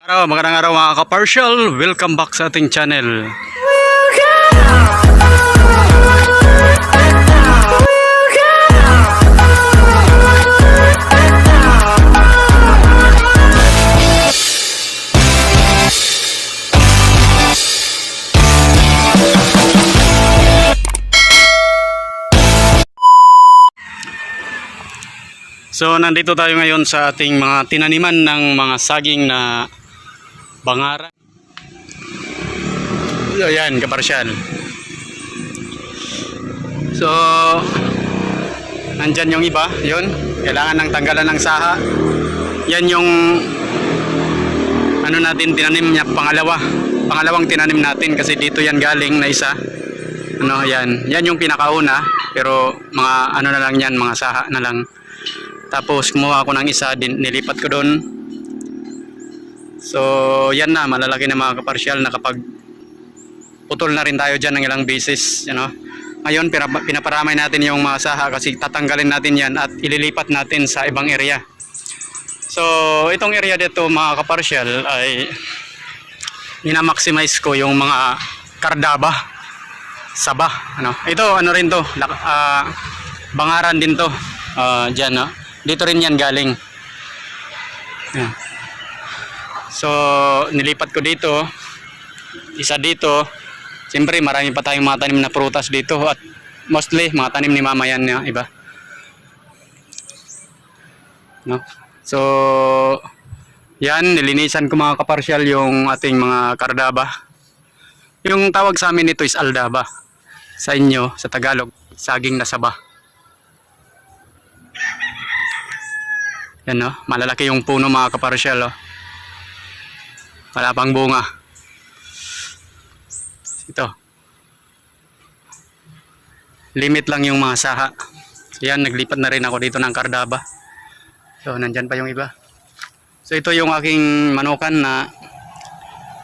Magandang araw mga ka-partial, welcome back sa ating channel. So nandito tayo ngayon sa ating mga tinaniman ng mga saging na bangaran. Ayan, kaparsyal. So nandyan yung iba, yun. Kailangan ng tanggalan ng saha. Yan yung ano natin tinanim niya, pangalawang tinanim natin kasi dito yan galing na isa. Ano, yan yung pinakauna, pero mga ano na lang yan, mga saha na lang. Tapos kumuha ako ng isa, nilipat ko doon. So yan na, malalaki na mga kaparsyal na kapag putol na rin tayo dyan ng ilang beses, you know? Ngayon pinaparamay natin yung mga saha kasi tatanggalin natin yan at ililipat natin sa ibang area. So itong area dito mga kaparsyal ay minamaximize ko yung mga kardaba, saba, ano? Ito ano rin to, bangaran din to, dyan, no? Dito rin yan galing. Yan. So nilipat ko dito, isa dito. Siyempre marami pa tayong mga tanim na prutas dito at mostly mga tanim ni mama yan na iba, no? So yan, nilinisan ko mga kaparsyal yung ating mga kardaba. Yung tawag sa amin nito is aldaba, sa inyo sa Tagalog saging na saba. Yan, no? Malalaki yung puno mga kaparsyal, oh. Wala pang bunga. Ito. Limit lang yung mga saha. Yan, naglipat na rin ako dito ng kardaba. So, nandyan pa yung iba. So, ito yung aking manukan na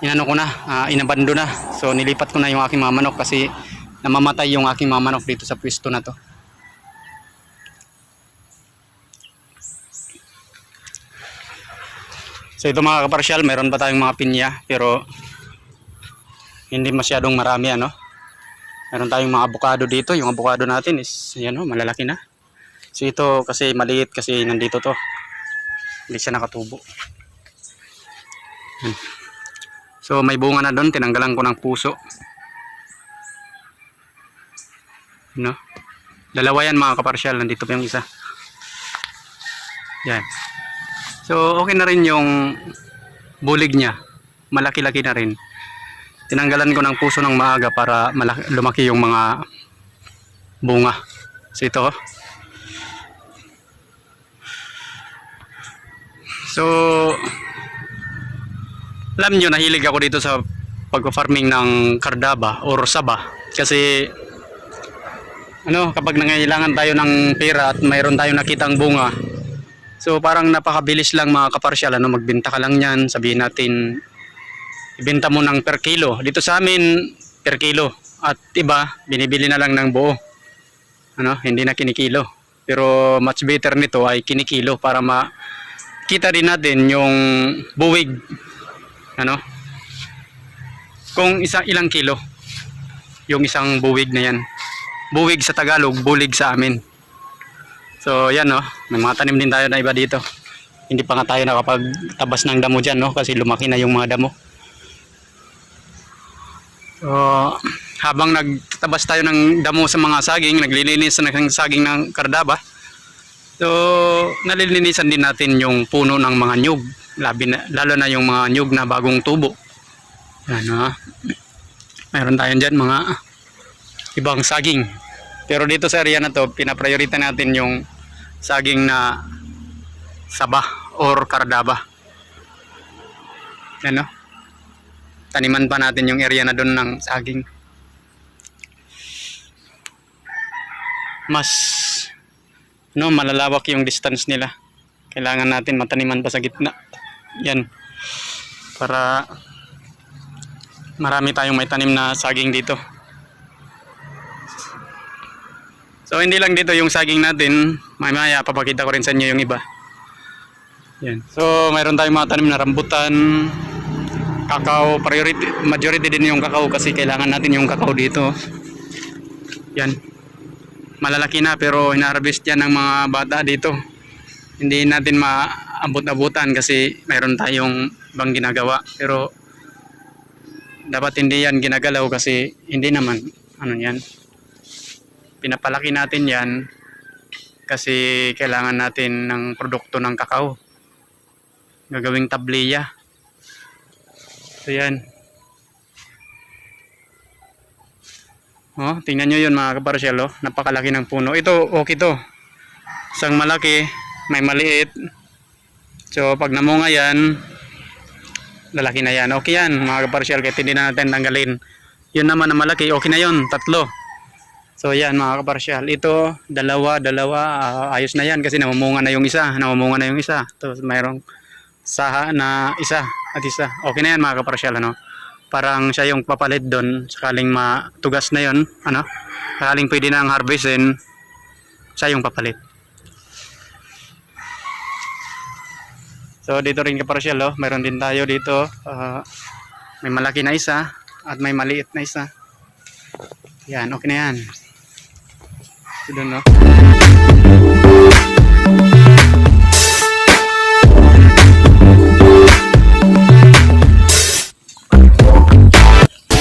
inano ko na, inabando na. So, nilipat ko na yung aking mga manok kasi namamatay yung aking mga manok dito sa pwesto na to. So ito mga kaparsyal, meron pa tayong mga pinya pero hindi masyadong marami, ano. Meron tayong mga avocado dito. Yung avocado natin is yan, oh, malalaki na. So ito kasi maliit kasi nandito to. Hindi siya nakatubo. So may bunga na doon, tinanggalan ko ng puso. No? Dalawa yan mga kaparsyal, nandito pa yung isa. Yan. So okay na rin yung bulig niya, malaki-laki na rin. Tinanggalan ko ng puso ng maaga para lumaki yung mga bunga. So ito. So alam nyo, nahilig ako dito sa pag-farming ng kardaba or saba kasi ano, kapag nangailangan tayo ng pera at mayroon tayong nakitang bunga, so parang napakabilis lang mga kaparsyal, ano, magbenta ka lang yan, sabihin natin ibenta mo ng per kilo. Dito sa amin per kilo at iba binibili na lang ng buo, ano, hindi na kinikilo. Pero much better nito ay kinikilo para makita din natin yung buwig, ano, kung ilang kilo yung isang buwig na yan. Buwig sa Tagalog, bulig sa amin. So yan, no, may mga tanim din tayo na iba dito. Hindi pa nga tayo nakapagtabas ng damo dyan, no, kasi lumaki na yung mga damo. So habang nagtabas tayo ng damo sa mga saging, naglilinis ng saging ng kardaba, so nalilinisan din natin yung puno ng mga nyug, lalo na yung mga nyug na bagong tubo. Yan, no? Mayroon tayo dyan mga ibang saging. Pero dito sa area na to, pinapriorita natin yung saging na saba or kardaba. Yan, no? Taniman pa natin yung area na doon ng saging. Mas no, malalawak yung distance nila. Kailangan natin mataniman pa sa gitna. Yan. Para marami tayong may tanim na saging dito. So hindi lang dito yung saging natin, mamaya papakita ko rin sa inyo yung iba. Yan. So mayroon tayong mga tanim na rambutan, Kakao, majority din yung kakao kasi kailangan natin yung kakao dito. Yan. Malalaki na pero hina-harvest yan ng mga bata dito. Hindi natin maabot-abutan kasi mayroon tayong bang ginagawa. Pero dapat hindi yan ginagalaw kasi hindi naman ano yan. Pinapalaki natin yan kasi kailangan natin ng produkto ng kakao. Gagawing tabliya. So yan. Oh, tingnan nyo yun mga kaparsyal, oh. Napakalaki ng puno. Ito, okay to. Isang malaki, may maliit. So pag namunga yan, lalaki na yan. Okay yan mga kaparsyal, kahit hindi na natin tanggalin. Yun naman na malaki, okay na yun, 3. So yan mga kaparsyal, ito dalawa, ayos na yan kasi namumunga na yung isa, Tapos mayroong saha na isa at isa. Okay na yan mga kaparsyal, ano? Parang siya yung papalit doon, sakaling matugas na yon, ano? Sakaling pwede nang harvestin, siya yung papalit. So dito rin kaparsyal, oh, mayroon din tayo dito, may malaki na isa at may maliit na isa. Yan, okay na yan. Ito doon, no?